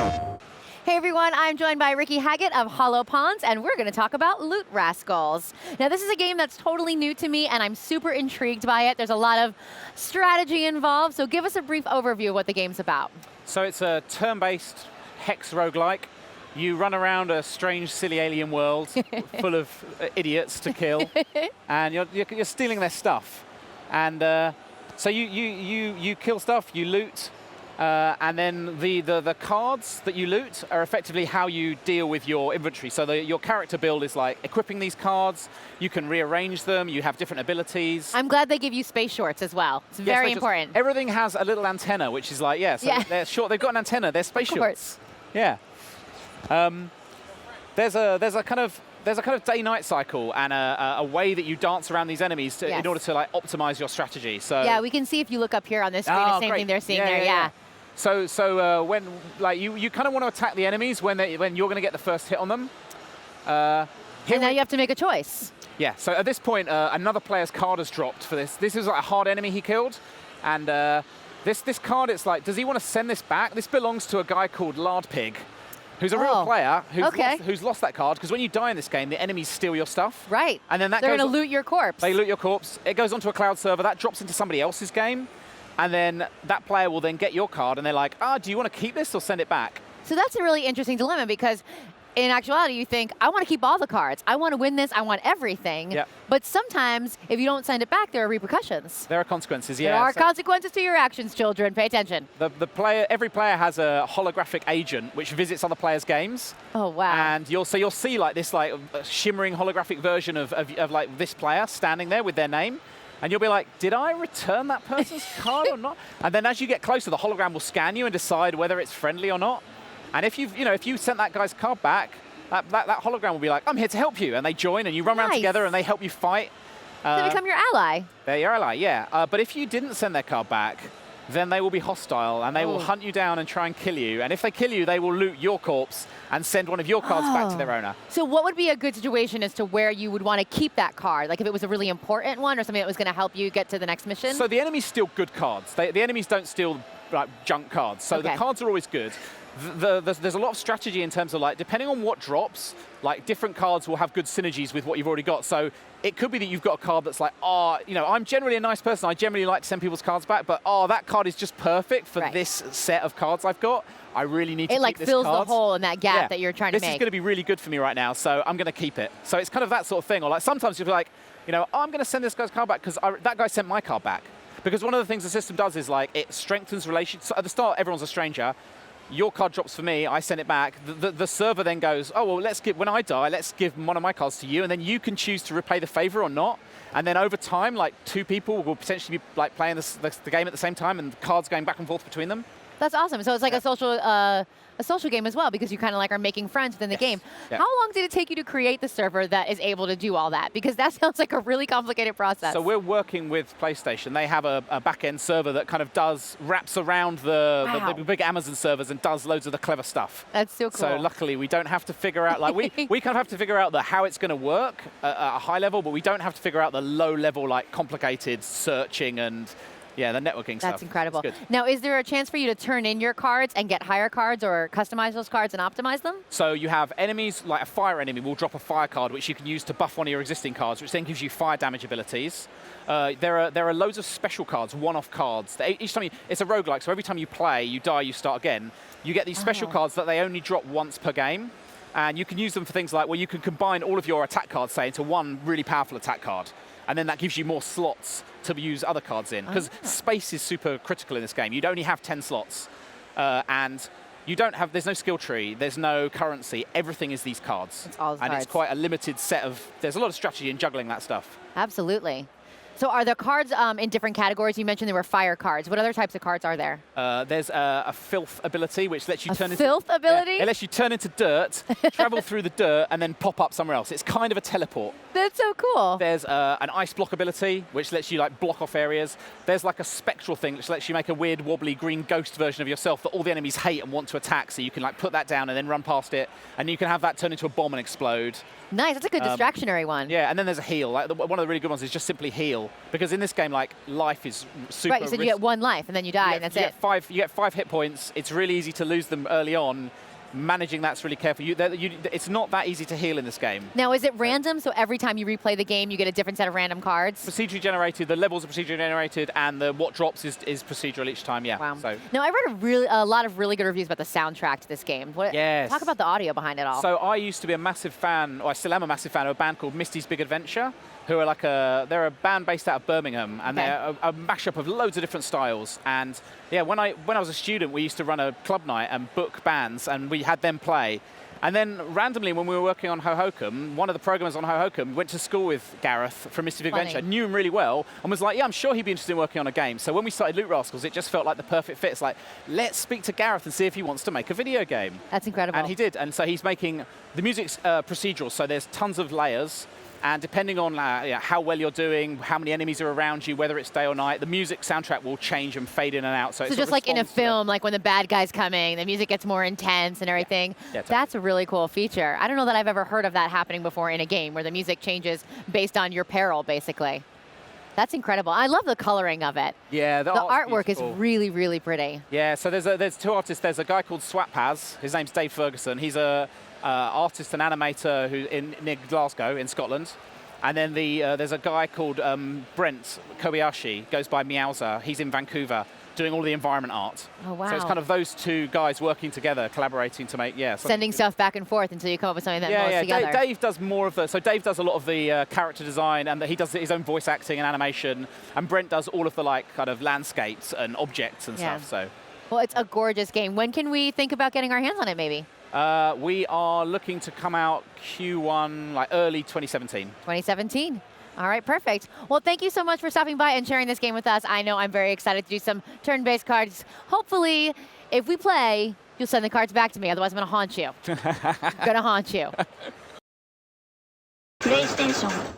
Hey everyone, I'm joined by Ricky Haggett of Hollow Ponds, and we're going to talk about Loot Rascals. Now this is a game that's totally new to me, and I'm super intrigued by it. There's a lot of strategy involved, so give us a brief overview of what the game's about. So it's a turn-based hex roguelike. You run around a strange, silly alien world full of idiots to kill, and you're stealing their stuff. And so you kill stuff, you loot, and then the cards that you loot are effectively how you deal with your inventory. So your character build is like equipping these cards. You can rearrange them. You have different abilities. I'm glad they give you space shorts as well. It's very important. Everything has a little antenna, which is like, they're short. They've got an antenna. They're space shorts. Yeah. There's a kind of day-night cycle and a way that you dance around these enemies in order to like optimize your strategy. So yeah, we can see if you look up here on this screen, the same thing they're seeing there. Yeah. So when like you kind of want to attack the enemies when you're going to get the first hit on them. And now you have to make a choice. Yeah. So at this point, another player's card has dropped for this. This is like a hard enemy he killed, and this card, it's like, does he want to send this back? This belongs to a guy called Lard Pig, who's a real player who's lost that card, because when you die in this game, the enemies steal your stuff. Right. And then they're going to loot your corpse. They loot your corpse. It goes onto a cloud server. That drops into somebody else's game. And then that player will then get your card, and they're like, do you want to keep this or send it back? So that's a really interesting dilemma, because in actuality, you think, I want to keep all the cards. I want to win this. I want everything. Yep. But sometimes, if you don't send it back, there are repercussions. There are consequences, yeah. There are consequences to your actions, children. Pay attention. Every player has a holographic agent which visits other players' games. Oh, wow. And you'll see like this like shimmering holographic version of like this player standing there with their name. And you'll be like, did I return that person's card or not? And then as you get closer, the hologram will scan you and decide whether it's friendly or not. And if you sent that guy's card back, that hologram will be like, I'm here to help you. And they join, and you run around together, and they help you fight. They become your ally. They're your ally, yeah. But if you didn't send their card back, then they will be hostile, and they will hunt you down and try and kill you. And if they kill you, they will loot your corpse and send one of your cards back to their owner. So what would be a good situation as to where you would want to keep that card? Like if it was a really important one or something that was going to help you get to the next mission? So the enemies steal good cards. The enemies don't steal like junk cards. So the cards are always good. There's a lot of strategy in terms of like, depending on what drops, like different cards will have good synergies with what you've already got. So it could be that you've got a card that's like, I'm generally a nice person. I generally like to send people's cards back, but that card is just perfect for this set of cards I've got. I really need to keep this card. It like fills the hole in that gap that you're trying to make. This is going to be really good for me right now, so I'm going to keep it. So it's kind of that sort of thing. Or like sometimes you'll be like, I'm going to send this guy's card back because that guy sent my card back. Because one of the things the system does is like it strengthens relations. So at the start, everyone's a stranger. Your card drops for me, I send it back. The server then goes, when I die, let's give one of my cards to you, and then you can choose to repay the favor or not. And then over time, like two people will potentially be like playing the game at the same time, and cards going back and forth between them. That's awesome. So it's like a social game as well, because you kind of like are making friends within the game. Yeah. How long did it take you to create the server that is able to do all that? Because that sounds like a really complicated process. So we're working with PlayStation. They have a back-end server that kind of wraps around the big Amazon servers and does loads of the clever stuff. That's so cool. So luckily we don't have to figure out, like we kind of have to figure out how it's going to work at a high level, but we don't have to figure out the low level, like complicated searching and the networking stuff. That's incredible. Good. Now, is there a chance for you to turn in your cards and get higher cards or customize those cards and optimize them? So you have enemies, like a fire enemy will drop a fire card, which you can use to buff one of your existing cards, which then gives you fire damage abilities. There are loads of special cards, one-off cards. Each time it's a roguelike, so every time you play, you die, you start again. You get these special cards that they only drop once per game. And you can use them for things like, you can combine all of your attack cards, say, into one really powerful attack card. And then that gives you more slots to use other cards in. Because space is super critical in this game. You'd only have 10 slots. And there's no skill tree, there's no currency. Everything is these cards. It's all cards. It's quite a limited set of, there's a lot of strategy in juggling that stuff. Absolutely. So are the cards in different categories? You mentioned there were fire cards. What other types of cards are there? There's a filth ability, which lets you turn into... filth ability? Yeah, it lets you turn into dirt, travel through the dirt, and then pop up somewhere else. It's kind of a teleport. That's so cool. There's an ice block ability, which lets you like block off areas. There's like a spectral thing, which lets you make a weird, wobbly green ghost version of yourself that all the enemies hate and want to attack. So you can like put that down and then run past it, and you can have that turn into a bomb and explode. Nice, that's a good distractionary one. Yeah, and then there's a heal. Like one of the really good ones is just simply heal. heal, because in this game, like, life is super. Right, you said you get 1 life and then you die, and that's it. You get 5 hit points. It's really easy to lose them early on. Managing that's really careful. It's not that easy to heal in this game. Now, is it random? So every time you replay the game, you get a different set of random cards? Procedurally generated. The levels are procedurally generated, and what drops is procedural each time. Yeah. Wow. So. Now, I read a lot of really good reviews about the soundtrack to this game. Yes. Talk about the audio behind it all. So I used to be a massive fan, or I still am a massive fan of a band called Misty's Big Adventure, who are they're a band based out of Birmingham, and they're a mashup of loads of different styles. And yeah, when I was a student, we used to run a club night and book bands, and we had them play. And then randomly, when we were working on Hohokum, one of the programmers on Hohokum went to school with Gareth from Misty's Big Adventure, knew him really well, and was like, yeah, I'm sure he'd be interested in working on a game. So when we started Loot Rascals, it just felt like the perfect fit. It's like, let's speak to Gareth and see if he wants to make a video game. That's incredible. And he did. And so he's making, the music's procedural, so there's tons of layers. And depending on how well you're doing, how many enemies are around you, whether it's day or night, the music soundtrack will change and fade in and out. So it's just like in a film, like when the bad guy's coming, the music gets more intense and everything. Yeah, totally. That's a really cool feature. I don't know that I've ever heard of that happening before in a game, where the music changes based on your peril, basically. That's incredible. I love the coloring of it. Yeah, the artwork beautiful. is really, really pretty. Yeah, so there's 2 artists. There's a guy called Swatpaz. His name's Dave Ferguson. He's a artist and animator near Glasgow in Scotland. And then there's a guy called Brent Kobayashi, goes by Meowser. He's in Vancouver, doing all the environment art. Oh, wow. So it's kind of those 2 guys working together, collaborating to make, sending stuff back and forth until you come up with something that goes together. Dave does more of so Dave does a lot of the character design, and he does his own voice acting and animation, and Brent does all of the kind of landscapes and objects and stuff. So. Well, it's a gorgeous game. When can we think about getting our hands on it, maybe? We are looking to come out Q1, like early 2017. 2017. All right, perfect. Well, thank you so much for stopping by and sharing this game with us. I know I'm very excited to do some turn-based cards. Hopefully, if we play, you'll send the cards back to me. Otherwise, I'm going to haunt you. I'm going to haunt you. PlayStation